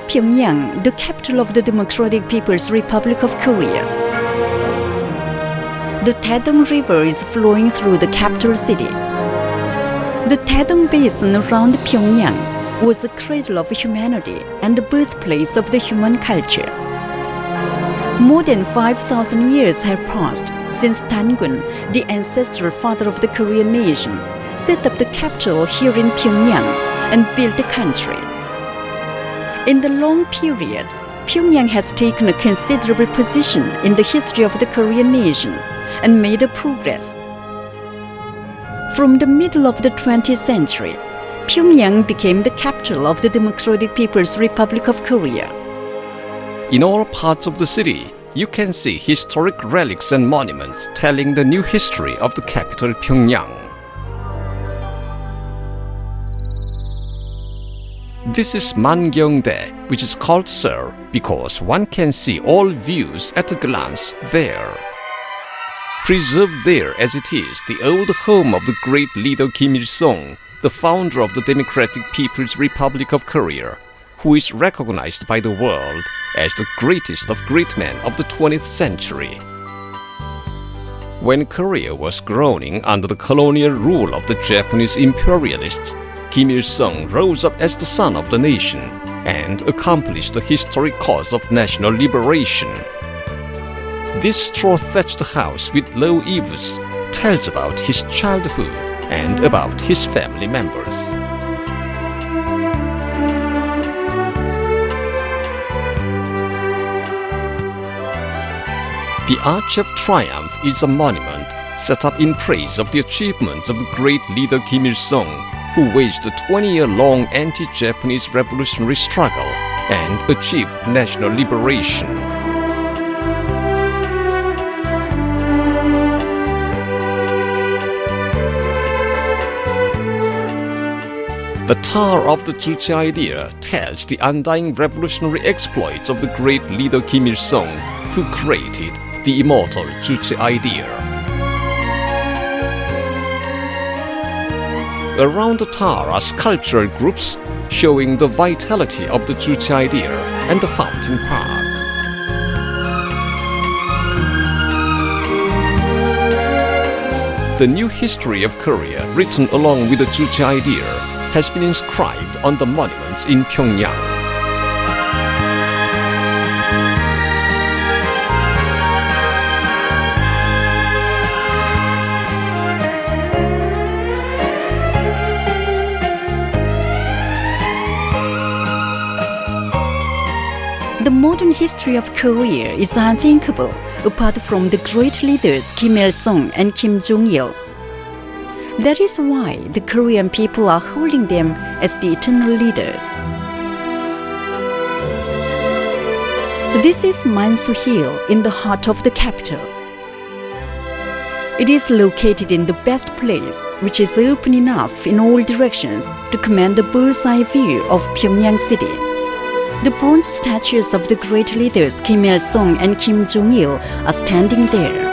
Pyongyang, the capital of the Democratic People's Republic of Korea. The Taedong River is flowing through the capital city. The Taedong Basin around Pyongyang was the cradle of humanity and the birthplace of the human culture. More than 5,000 years have passed since Tangun, the ancestral father of the Korean nation, set up the capital here in Pyongyang and built the country. In the long period, Pyongyang has taken a considerable position in the history of the Korean nation and made a progress. From the middle of the 20th century, Pyongyang became the capital of the Democratic People's Republic of Korea. In all parts of the city, you can see historic relics and monuments telling the new history of the capital Pyongyang. This is Mangyongdae, which is called Sir because one can see all views at a glance there. Preserved there as it is, the old home of the great leader Kim Il-sung, the founder of the Democratic People's Republic of Korea, who is recognized by the world as the greatest of great men of the 20th century. When Korea was groaning under the colonial rule of the Japanese imperialists, Kim Il-sung rose up as the son of the nation and accomplished the historic cause of national liberation. This straw-thatched house with low eaves tells about his childhood and about his family members. The Arch of Triumph is a monument set up in praise of the achievements of the great leader Kim Il-sung, who waged a 20-year-long anti-Japanese revolutionary struggle and achieved national liberation. The Tower of the Juche idea tells the undying revolutionary exploits of the great leader Kim Il-sung, who created the immortal Juche idea. Around the tower are sculptural groups showing the vitality of the Juche idea and the Fountain Park. The new history of Korea, written along with the Juche idea, has been inscribed on the monuments in Pyongyang. The modern history of Korea is unthinkable apart from the great leaders Kim Il-sung and Kim Jong-il. That is why the Korean people are holding them as the eternal leaders. This is Mansu Hill in the heart of the capital. It is located in the best place, which is open enough in all directions to command a bird's-eye view of Pyongyang city. The bronze statues of the great leaders Kim Il-sung and Kim Jong-il are standing there.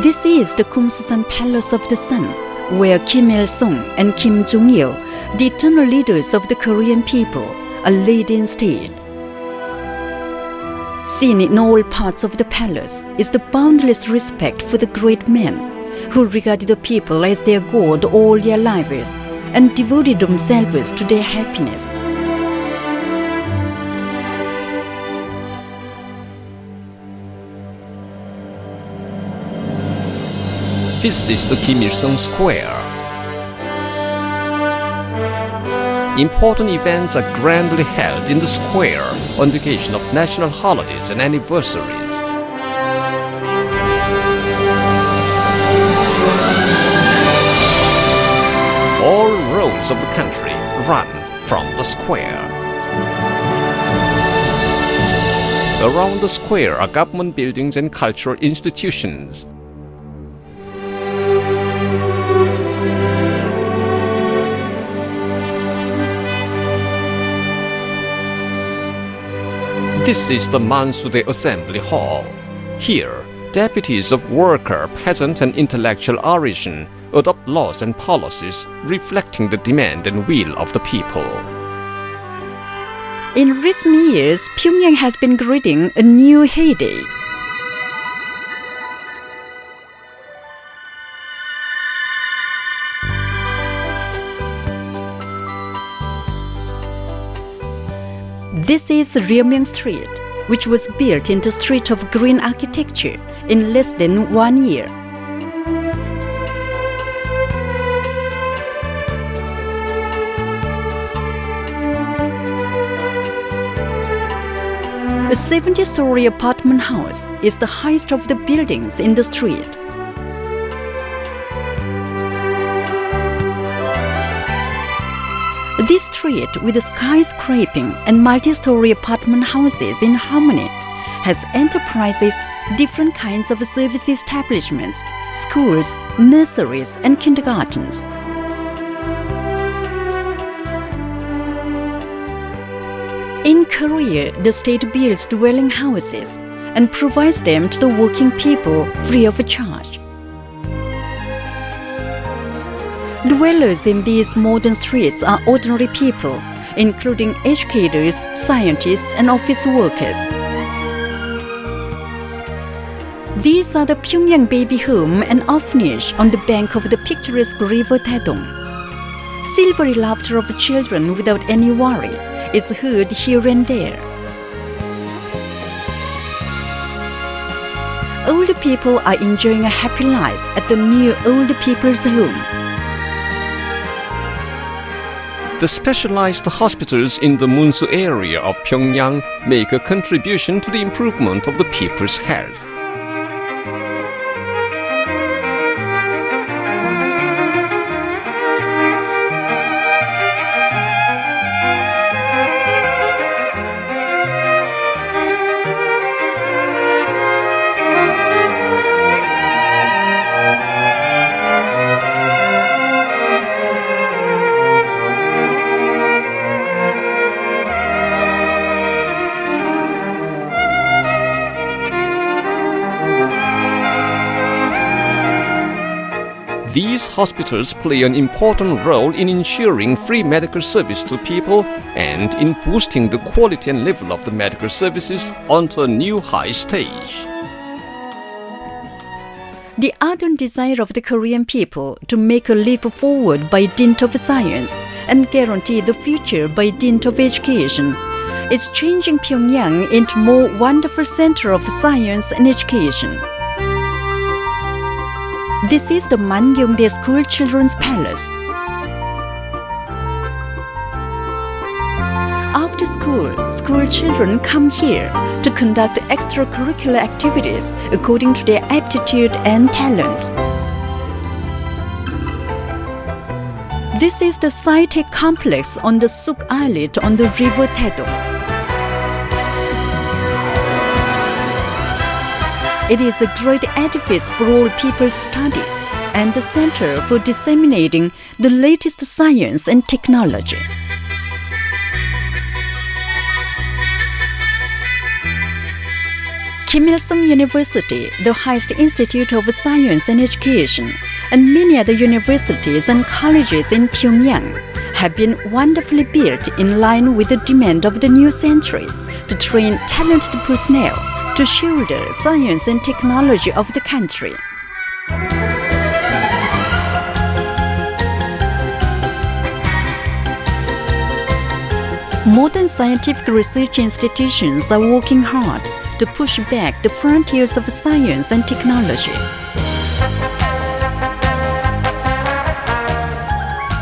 This is the Kumsusan Palace of the Sun, where Kim Il-sung and Kim Jong-il, the eternal leaders of the Korean people, are laid in state. Seen in all parts of the palace is the boundless respect for the great men who regarded the people as their god all their lives and devoted themselves to their happiness. This is the Kim Il-sung Square. Important events are grandly held in the square on the occasion of national holidays and anniversaries. All roads of the country run from the square. Around the square are government buildings and cultural institutions. This is the Mansudae Assembly Hall. Here, deputies of worker, peasant and intellectual origin adopt laws and policies reflecting the demand and will of the people. In recent years, Pyongyang has been greeting a new heyday. This is Ryomyang Street, which was built into a street of green architecture in less than 1 year. A 70-story apartment house is the highest of the buildings in the street. This street, with skyscraping and multi-story apartment houses in harmony, has enterprises, different kinds of service establishments, schools, nurseries, and kindergartens. In Korea, the state builds dwelling houses and provides them to the working people free of charge. Dwellers in these modern streets are ordinary people, including educators, scientists, and office workers. These are the Pyongyang Baby Home and Orphanage on the bank of the picturesque river Taedong. Silvery laughter of children without any worry is heard here and there. Old people are enjoying a happy life at the new old people's home. The specialized hospitals in the Munsu area of Pyongyang make a contribution to the improvement of the people's health. These hospitals play an important role in ensuring free medical service to people and in boosting the quality and level of the medical services onto a new high stage. The ardent desire of the Korean people to make a leap forward by dint of science and guarantee the future by dint of education is changing Pyongyang into a more wonderful center of science and education. This is the Mangyongdae School Children's Palace. After school children come here to conduct extracurricular activities according to their aptitude and talents. This is the sci-tech complex on the Suk Islet on the river Taedong. It is a great edifice for all people's study and the center for disseminating the latest science and technology. Kim Il-sung University, the highest institute of science and education, and many other universities and colleges in Pyongyang have been wonderfully built in line with the demand of the new century to train talented personnel to shoulder science and technology of the country. Modern scientific research institutions are working hard to push back the frontiers of science and technology.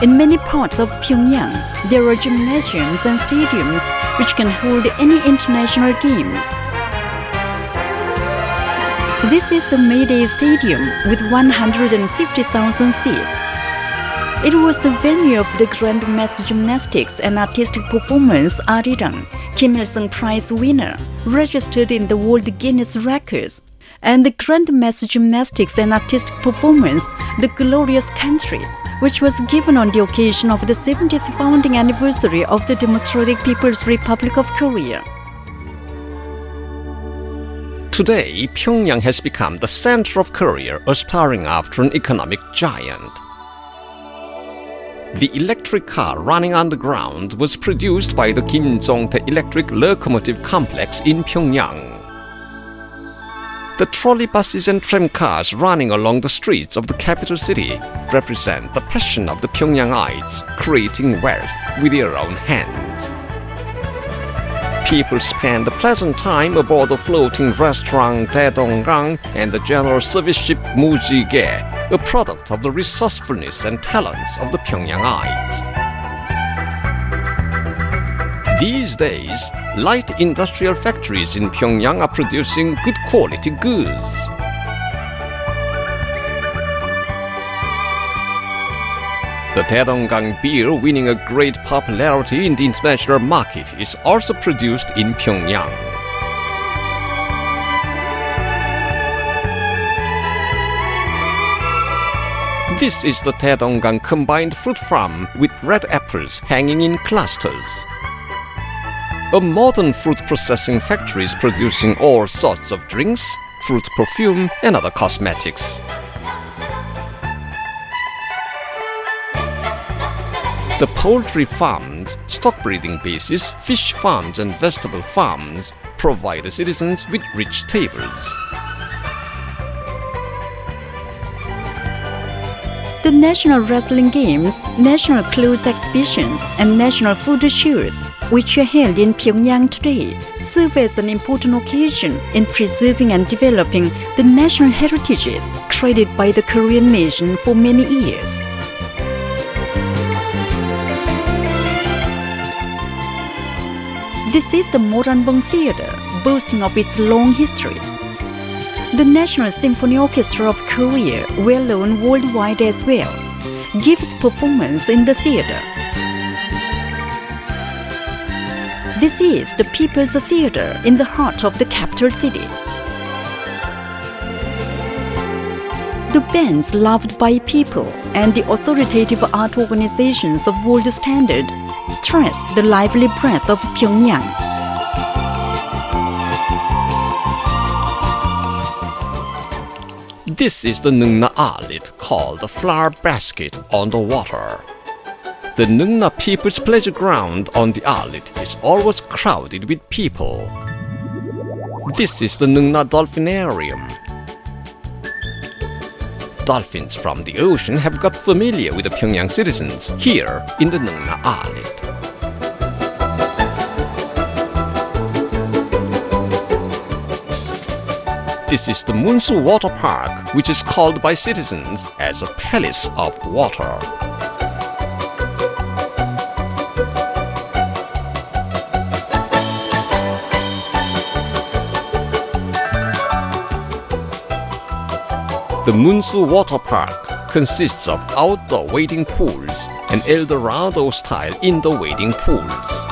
In many parts of Pyongyang, there are gymnasiums and stadiums which can hold any international games. This is the Mayday Stadium with 150,000 seats. It was the venue of the Grand Mass Gymnastics and Artistic Performance Arirang, Kim Il-sung Prize winner, registered in the World Guinness Records, and the Grand Mass Gymnastics and Artistic Performance, The Glorious Country, which was given on the occasion of the 70th founding anniversary of the Democratic People's Republic of Korea. Today, Pyongyang has become the center of Korea, aspiring after an economic giant. The electric car running underground was produced by the Kim Jong-tae Electric Locomotive Complex in Pyongyang. The trolley buses and tram cars running along the streets of the capital city represent the passion of the Pyongyangites, creating wealth with their own hands. People spend a pleasant time aboard the floating restaurant Daedonggang and the general service ship Mujige, a product of the resourcefulness and talents of the Pyongyangites. These days, light industrial factories in Pyongyang are producing good quality goods. The Daedonggang beer, winning a great popularity in the international market, is also produced in Pyongyang. This is the Daedonggang combined fruit farm with red apples hanging in clusters. A modern fruit processing factory is producing all sorts of drinks, fruit perfume, and other cosmetics. The poultry farms, stock breeding bases, fish farms, and vegetable farms provide the citizens with rich tables. The national wrestling games, national clothes exhibitions, and national food shows, which are held in Pyongyang today, serve as an important occasion in preserving and developing the national heritages created by the Korean nation for many years. This is the Moranbong Theatre, boasting of its long history. The National Symphony Orchestra of Korea, well known worldwide as well, gives performance in the theatre. This is the People's Theatre in the heart of the capital city. The bands loved by people and the authoritative art organizations of world standard stress the lively breath of Pyongyang. This is the Nungna Arlit, called the flower basket on the water. The Nungna People's Pleasure Ground on the Arlit is always crowded with people. This is the Nungna Dolphinarium. Dolphins from the ocean have got familiar with the Pyongyang citizens here in the Nungna Arlit. This is the Munsu Water Park, which is called by citizens as a palace of water. The Munsu Water Park consists of outdoor wading pools and El Dorado-style indoor wading pools.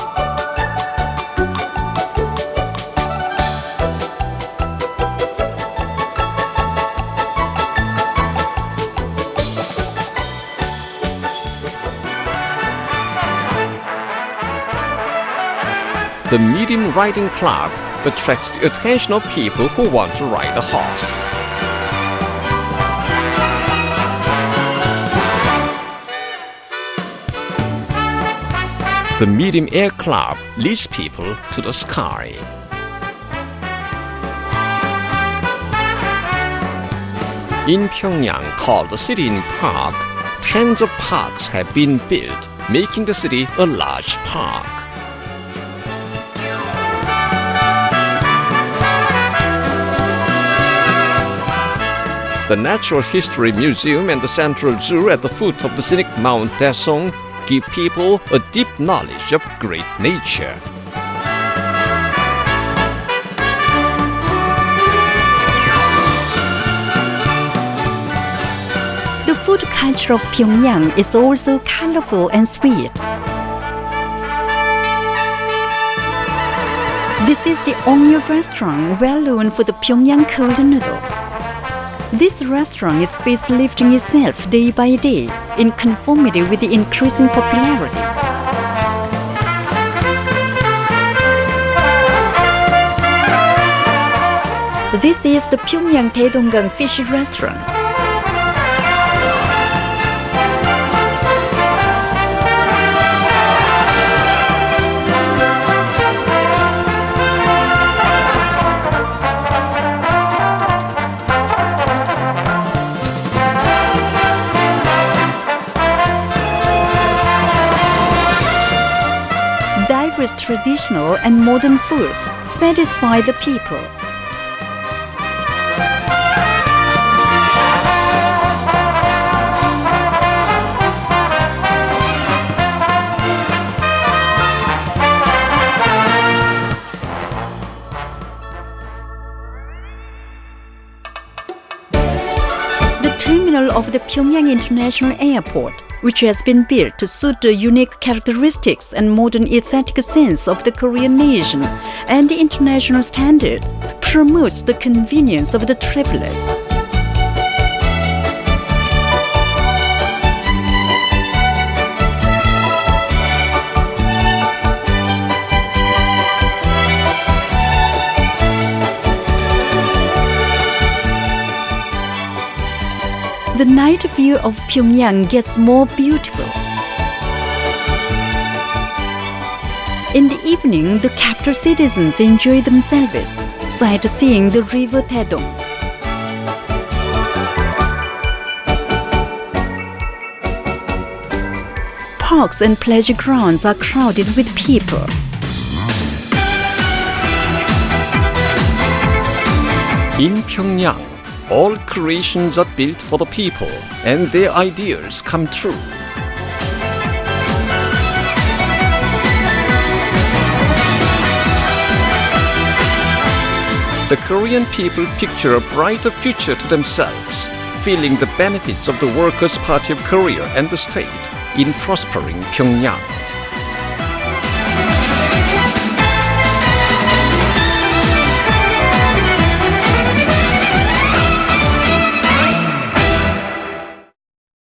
The medium riding club attracts the attention of people who want to ride a horse. The medium air club leads people to the sky. In Pyongyang, called the City in Park, tens of parks have been built, making the city a large park. The Natural History Museum and the Central Zoo at the foot of the scenic Mount Daesung give people a deep knowledge of great nature. The food culture of Pyongyang is also colorful and sweet. This is the only restaurant well known for the Pyongyang cold noodle. This restaurant is facelifting itself day by day in conformity with the increasing popularity. This is the Pyongyang Daedonggang Fish Restaurant. traditional and modern foods satisfy the people. The terminal of the Pyongyang International Airport, which has been built to suit the unique characteristics and modern aesthetic sense of the Korean nation and the international standard, promotes the convenience of the travelers. The night view of Pyongyang gets more beautiful. In the evening, the capital citizens enjoy themselves, sightseeing the river Taedong. Parks and pleasure grounds are crowded with people. In Pyongyang, all creations are built for the people, and their ideas come true. The Korean people picture a brighter future to themselves, feeling the benefits of the Workers' Party of Korea and the state in prospering Pyongyang.